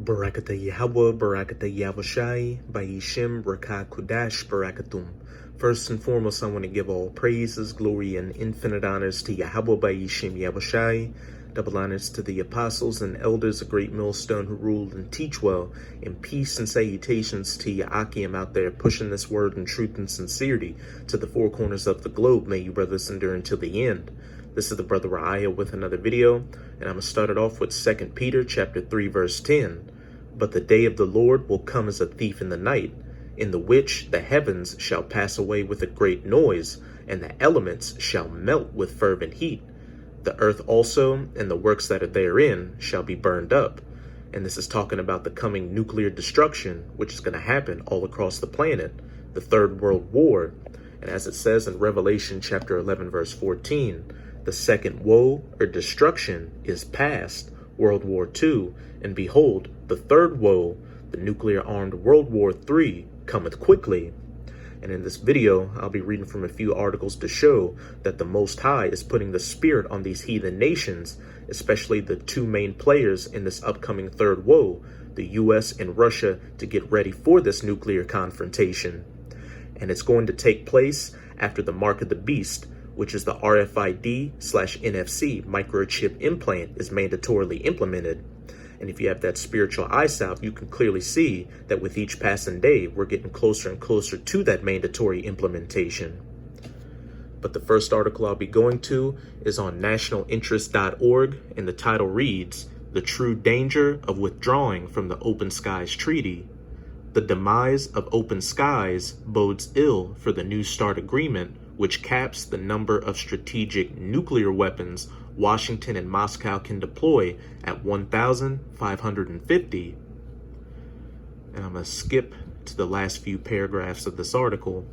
Barakata Yahweh, Barakata Yahushai, Bayishim, Rakah Kudash, Barakatum. First and foremost, I want to give all praises, glory, and infinite honors to Yahweh, Bayishim, Yahushai. Double honors to the apostles and elders, a great millstone who ruled and teach well, and peace and salutations to Ya'akim out there pushing this word in truth and sincerity to the four corners of the globe. May you brothers endure until the end. This is the brother Ra'aya with another video, and I'm going to start it off with 2 Peter chapter 3 verse 10. But the day of the Lord will come as a thief in the night, in the which the heavens shall pass away with a great noise, and the elements shall melt with fervent heat. The earth also and the works that are therein shall be burned up. And this is talking about the coming nuclear destruction, which is going to happen all across the planet, the Third World War. And as it says in Revelation chapter 11 verse 14, the second woe or destruction is past, World War II, and behold, the third woe, the nuclear-armed World War III, cometh quickly. And in this video, I'll be reading from a few articles to show that the Most High is putting the spirit on these heathen nations, especially the two main players in this upcoming third woe, the US and Russia, to get ready for this nuclear confrontation. And it's going to take place after the mark of the beast, which is the RFID/NFC microchip implant, is mandatorily implemented. And if you have that spiritual eye salve, you can clearly see that with each passing day, we're getting closer and closer to that mandatory implementation. But the first article I'll be going to is on nationalinterest.org, and the title reads, "The True Danger of Withdrawing from the Open Skies Treaty. The demise of open skies bodes ill for the New START agreement, which caps the number of strategic nuclear weapons Washington and Moscow can deploy at 1,550. And I'm going to skip to the last few paragraphs of this article.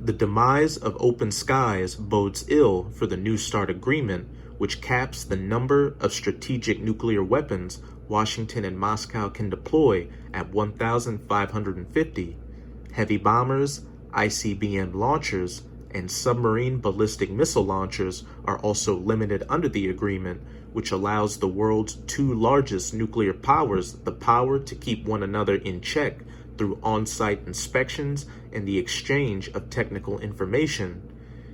The demise of open skies bodes ill for the New START agreement, which caps the number of strategic nuclear weapons Washington and Moscow can deploy at 1,550. Heavy bombers, ICBM launchers, and submarine ballistic missile launchers are also limited under the agreement, which allows the world's two largest nuclear powers the power to keep one another in check through on-site inspections and the exchange of technical information.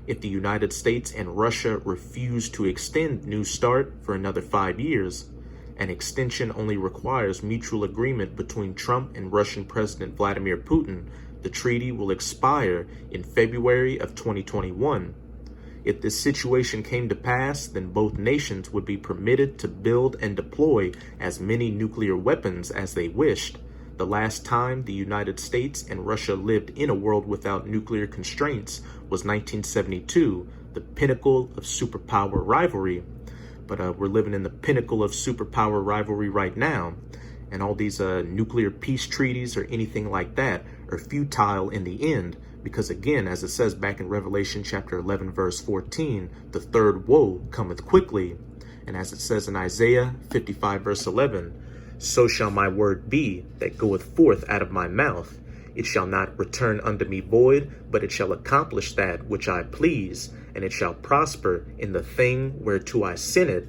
If the United States and Russia refuse to extend New START for another 5 years, an extension only requires mutual agreement between Trump and Russian President Vladimir Putin. The treaty will expire in February of 2021. If this situation came to pass, then both nations would be permitted to build and deploy as many nuclear weapons as they wished. The last time the United States and Russia lived in a world without nuclear constraints was 1972, the pinnacle of superpower rivalry. But we're living in the pinnacle of superpower rivalry right now. And all these nuclear peace treaties or anything like that are futile in the end, because again, as it says back in Revelation chapter 11 verse 14, the third woe cometh quickly. And as it says in Isaiah 55 verse 11, so shall my word be that goeth forth out of my mouth. It shall not return unto me void, but it shall accomplish that which I please, and it shall prosper in the thing whereto I sent it.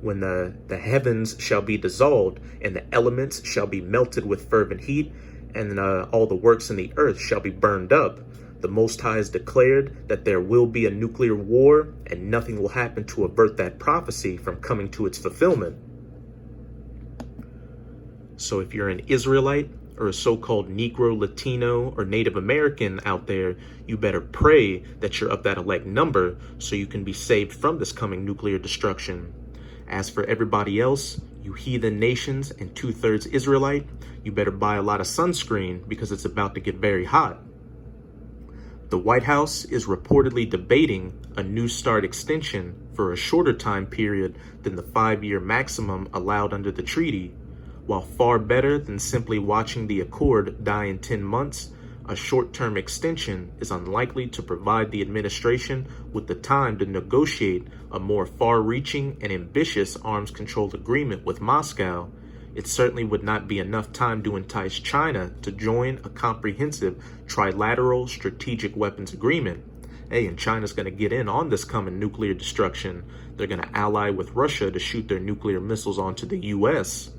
When the heavens shall be dissolved, and the elements shall be melted with fervent heat, and all the works in the earth shall be burned up. The Most High has declared that there will be a nuclear war, and nothing will happen to avert that prophecy from coming to its fulfillment. So if you're an Israelite, or a so-called Negro, Latino, or Native American out there, you better pray that you're of that elect number so you can be saved from this coming nuclear destruction. As for everybody else, you heathen nations and 2/3 Israelite, you better buy a lot of sunscreen because it's about to get very hot. The White House is reportedly debating a New START extension for a shorter time period than the 5-year maximum allowed under the treaty. While far better than simply watching the accord die in 10 months, a short-term extension is unlikely to provide the administration with the time to negotiate a more far-reaching and ambitious arms control agreement with Moscow. It certainly would not be enough time to entice China to join a comprehensive trilateral strategic weapons agreement. Hey, and China's going to get in on this coming nuclear destruction. They're going to ally with Russia to shoot their nuclear missiles onto the U.S.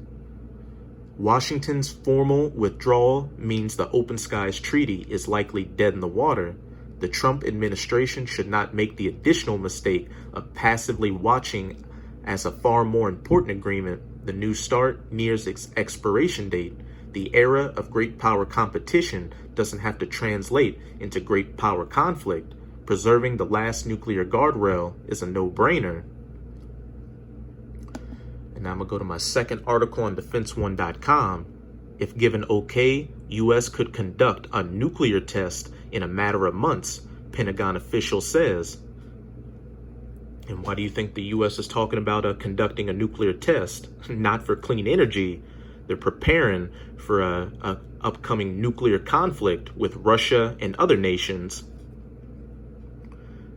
Washington's formal withdrawal means the Open Skies Treaty is likely dead in the water. The Trump administration should not make the additional mistake of passively watching as a far more important agreement. The New START nears its expiration date. The era of great power competition doesn't have to translate into great power conflict. Preserving the last nuclear guardrail is a no-brainer. And now I'm going to go to my second article on defenseone.com. If given okay, U.S. could conduct a nuclear test in a matter of months, Pentagon official says. And why do you think the U.S. is talking about conducting a nuclear test? Not for clean energy. They're preparing for a upcoming nuclear conflict with Russia and other nations.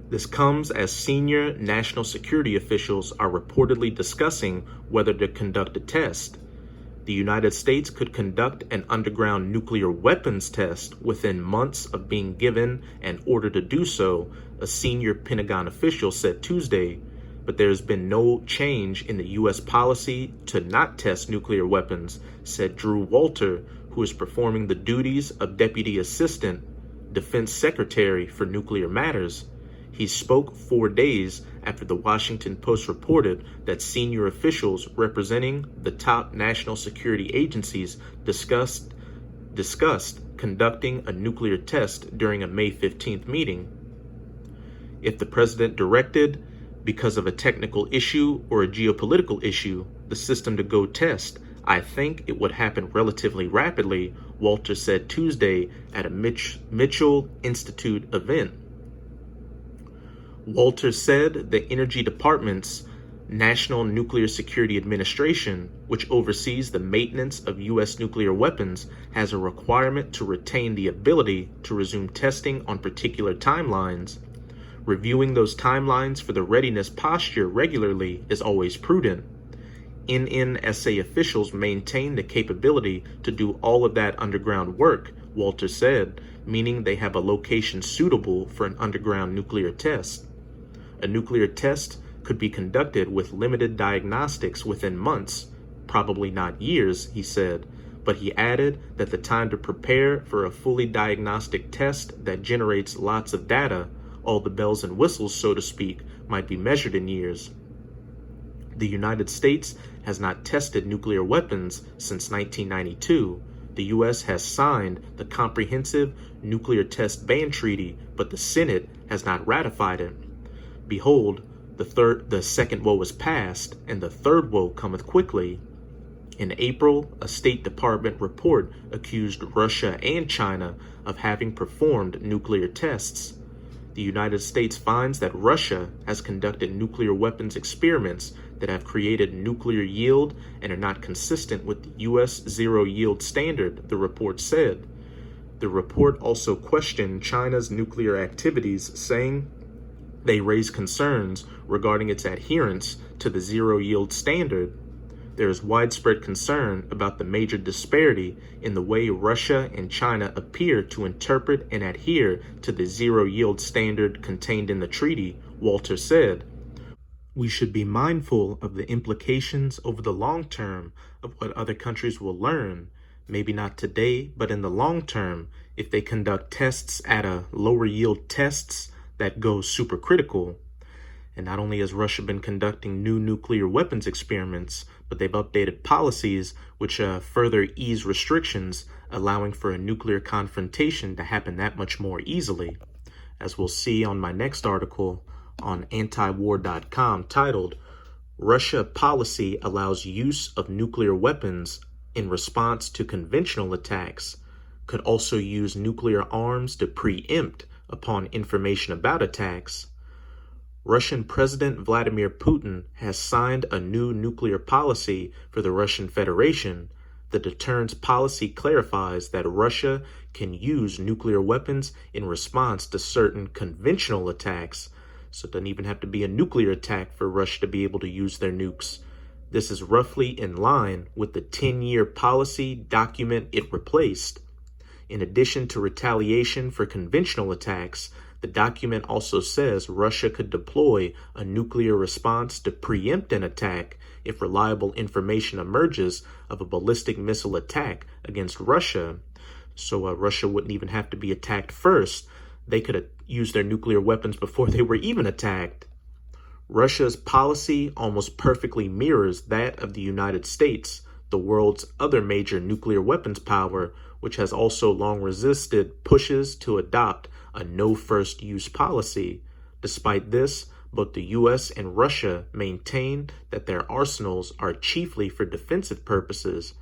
This comes as senior national security officials are reportedly discussing whether to conduct a test. The United States could conduct an underground nuclear weapons test within months of being given an order to do so, a senior Pentagon official said Tuesday, but there's been no change in the U.S. policy to not test nuclear weapons, said Drew Walter, who is performing the duties of Deputy Assistant Defense Secretary for Nuclear Matters. He spoke 4 days after the Washington Post reported that senior officials representing the top national security agencies discussed conducting a nuclear test during a May 15th meeting. If the president directed, because of a technical issue or a geopolitical issue, the system to go test, I think it would happen relatively rapidly, Walter said Tuesday at a Mitchell Institute event. Walter said the Energy Department's National Nuclear Security Administration, which oversees the maintenance of U.S. nuclear weapons, has a requirement to retain the ability to resume testing on particular timelines. Reviewing those timelines for the readiness posture regularly is always prudent. NNSA officials maintain the capability to do all of that underground work, Walter said, meaning they have a location suitable for an underground nuclear test. A nuclear test could be conducted with limited diagnostics within months, probably not years, he said, but he added that the time to prepare for a fully diagnostic test that generates lots of data, all the bells and whistles, so to speak, might be measured in years. The United States has not tested nuclear weapons since 1992. The U.S. has signed the Comprehensive Nuclear Test Ban Treaty, but the Senate has not ratified it. Behold, the second woe is past, and the third woe cometh quickly. In April, a State Department report accused Russia and China of having performed nuclear tests. The United States finds that Russia has conducted nuclear weapons experiments that have created nuclear yield and are not consistent with the U.S. zero-yield standard, the report said. The report also questioned China's nuclear activities, saying they raise concerns regarding its adherence to the zero-yield standard. There is widespread concern about the major disparity in the way Russia and China appear to interpret and adhere to the zero-yield standard contained in the treaty, Walter said. We should be mindful of the implications over the long term of what other countries will learn, maybe not today, but in the long term, if they conduct tests at a lower yield tests that go supercritical. And not only has Russia been conducting new nuclear weapons experiments, but they've updated policies which further ease restrictions, allowing for a nuclear confrontation to happen that much more easily. As we'll see on my next article on antiwar.com titled, Russia Policy Allows Use of Nuclear Weapons in Response to Conventional Attacks, could also use nuclear arms to preempt upon information about attacks. Russian President Vladimir Putin has signed a new nuclear policy for the Russian Federation. The deterrence policy clarifies that Russia can use nuclear weapons in response to certain conventional attacks, so it doesn't even have to be a nuclear attack for Russia to be able to use their nukes. This is roughly in line with the 10-year policy document it replaced. In addition to retaliation for conventional attacks, The document also says Russia could deploy a nuclear response to preempt an attack if reliable information emerges of a ballistic missile attack against Russia. So Russia wouldn't even have to be attacked first. They could use their nuclear weapons before they were even attacked. Russia's policy almost perfectly mirrors that of the United States, the world's other major nuclear weapons power, which has also long resisted pushes to adopt a no first use policy. Despite this, both the US and Russia maintain that their arsenals are chiefly for defensive purposes.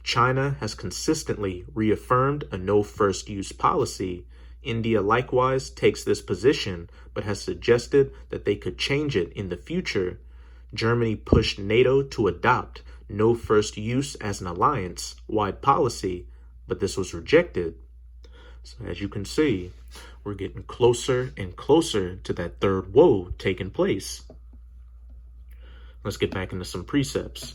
China has consistently reaffirmed a no first use policy. India likewise takes this position, but has suggested that they could change it in the future. Germany pushed NATO to adopt no first use as an alliance-wide policy, but this was rejected. So as you can see, we're getting closer and closer to that third woe taking place. Let's get back into some precepts.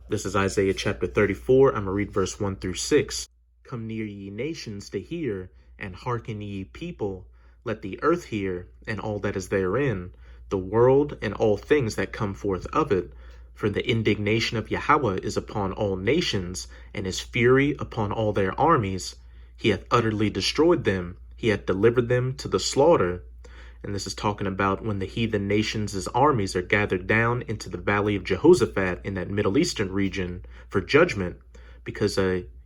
This is Isaiah chapter 34. I'm going to read verse 1 through 6. Come near, ye nations, to hear, and hearken, ye people. Let the earth hear, and all that is therein, the world and all things that come forth of it. For the indignation of Yahweh is upon all nations, and his fury upon all their armies. He hath utterly destroyed them. He hath delivered them to the slaughter. And this is talking about when the heathen nations' armies are gathered down into the valley of Jehoshaphat in that Middle Eastern region for judgment, because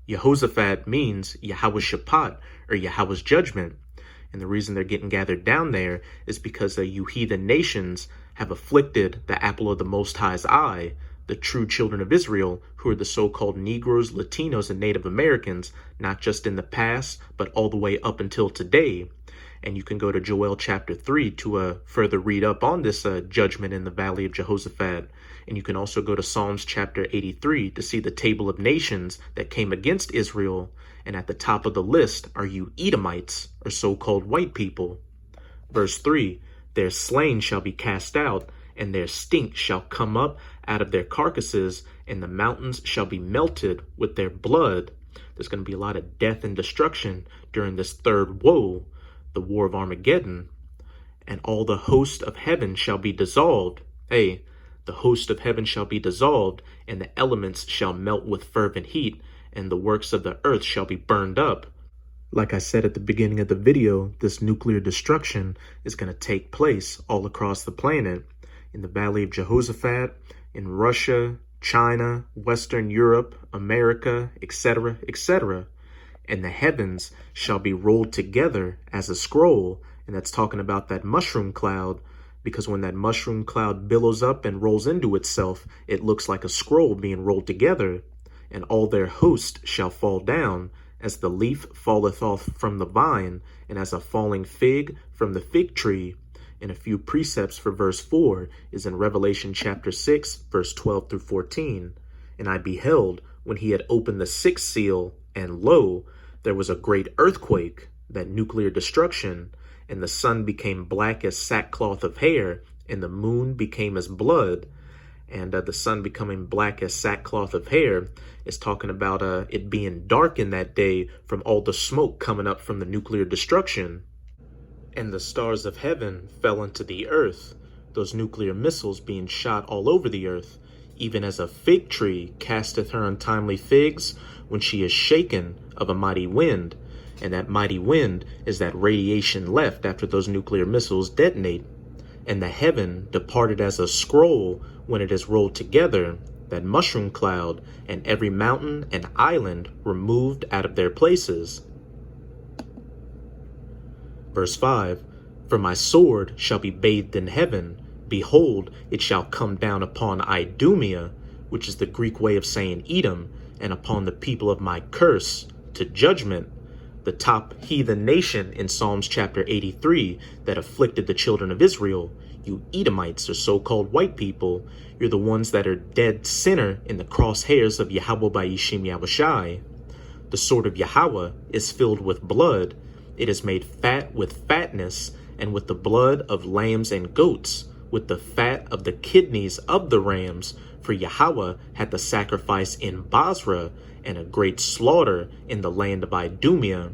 Jehoshaphat means Yahweh Shaphat, or Yahweh's judgment. And the reason they're getting gathered down there is because you heathen nations have afflicted the apple of the Most High's eye, the true children of Israel, who are the so-called Negroes, Latinos, and Native Americans, not just in the past, but all the way up until today. And you can go to Joel chapter 3 to further read up on this judgment in the valley of Jehoshaphat. And you can also go to Psalms chapter 83 to see the table of nations that came against Israel. And at the top of the list are you Edomites, or so-called white people. Verse 3, their slain shall be cast out, and their stink shall come up out of their carcasses, and the mountains shall be melted with their blood. There's going to be a lot of death and destruction during this third woe, the war of Armageddon. And all the host of heaven shall be dissolved. The host of heaven shall be dissolved, and the elements shall melt with fervent heat, and the works of the earth shall be burned up. Like I said at the beginning of the video, this nuclear destruction is going to take place all across the planet, in the valley of Jehoshaphat, in Russia, China, Western Europe, America, etc., etc. And the heavens shall be rolled together as a scroll. And that's talking about that mushroom cloud, because when that mushroom cloud billows up and rolls into itself, it looks like a scroll being rolled together. And all their host shall fall down, as the leaf falleth off from the vine, and as a falling fig from the fig tree. And a few precepts for verse 4 is in Revelation chapter 6, verse 12 through 14. And I beheld, when he had opened the sixth seal, and lo, there was a great earthquake, that nuclear destruction, and the sun became black as sackcloth of hair, and the moon became as blood. And the sun becoming black as sackcloth of hair is talking about it being dark in that day from all the smoke coming up from the nuclear destruction. And the stars of heaven fell into the earth, those nuclear missiles being shot all over the earth, even as a fig tree casteth her untimely figs when she is shaken of a mighty wind. And that mighty wind is that radiation left after those nuclear missiles detonate. And the heaven departed as a scroll when it is rolled together, that mushroom cloud, and every mountain and island were moved out of their places. Verse 5, for my sword shall be bathed in heaven. Behold, it shall come down upon Idumea, which is the Greek way of saying Edom, and upon the people of my curse, to judgment. The top heathen nation in Psalms chapter 83 that afflicted the children of Israel. You Edomites, or so-called white people, you're the ones that are dead sinner in the crosshairs of Yahweh Ba'ishim Yahushai. The sword of Yahweh is filled with blood. It is made fat with fatness, and with the blood of lambs and goats, with the fat of the kidneys of the rams. For Yahweh had the sacrifice in Basra, and a great slaughter in the land of Idumea.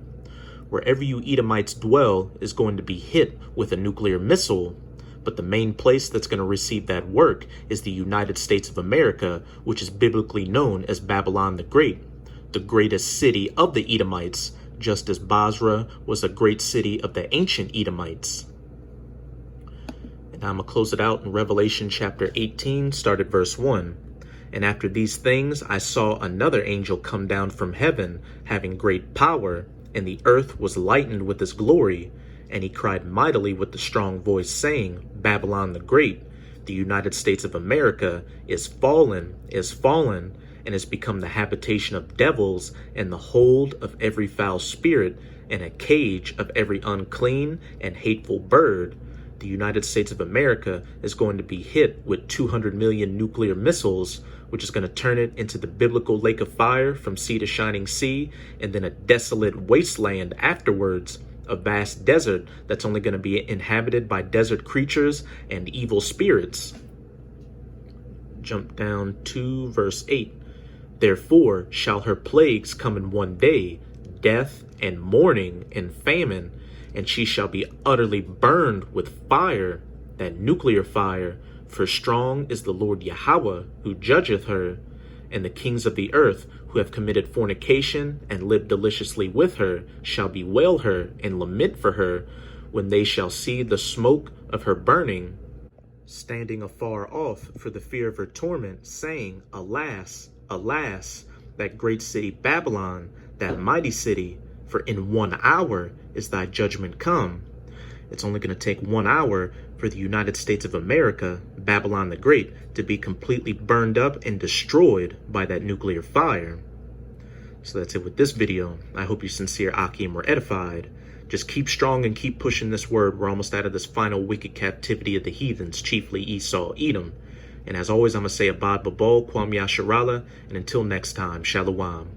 wherever you Edomites dwell is going to be hit with a nuclear missile. But the main place that's going to receive that work is the United States of America, which is biblically known as Babylon the Great, the greatest city of the Edomites, just as Basra was a great city of the ancient Edomites. And I'm going to close it out in Revelation chapter 18, start at verse 1. And after these things I saw another angel come down from heaven, having great power, and the earth was lightened with his glory. And he cried mightily with a strong voice, saying, Babylon the Great, the United States of America, is fallen, and has become the habitation of devils, and the hold of every foul spirit, and a cage of every unclean and hateful bird. The United States of America is going to be hit with 200 million nuclear missiles, which is going to turn it into the biblical lake of fire from sea to shining sea, and then a desolate wasteland afterwards, a vast desert that's only going to be inhabited by desert creatures and evil spirits. Jump down to verse 8. Therefore shall her plagues come in one day, death and mourning and famine, and she shall be utterly burned with fire, that nuclear fire, for strong is the Lord Yahweh who judgeth her, and the kings of the earth who have committed fornication and lived deliciously with her shall bewail her and lament for her when they shall see the smoke of her burning, standing afar off for the fear of her torment, saying, Alas, alas, that great city Babylon, that mighty city, for in 1 hour is thy judgment come. It's only going to take 1 hour for the United States of America, Babylon the Great, to be completely burned up and destroyed by that nuclear fire. So that's it with this video. I hope you sincere Akim were edified. Just keep strong and keep pushing this word. We're almost out of this final wicked captivity of the heathens, chiefly Esau, Edom. And as always, I'm going to say Abad Babal, Kwam Yasharala, and until next time, Shalom.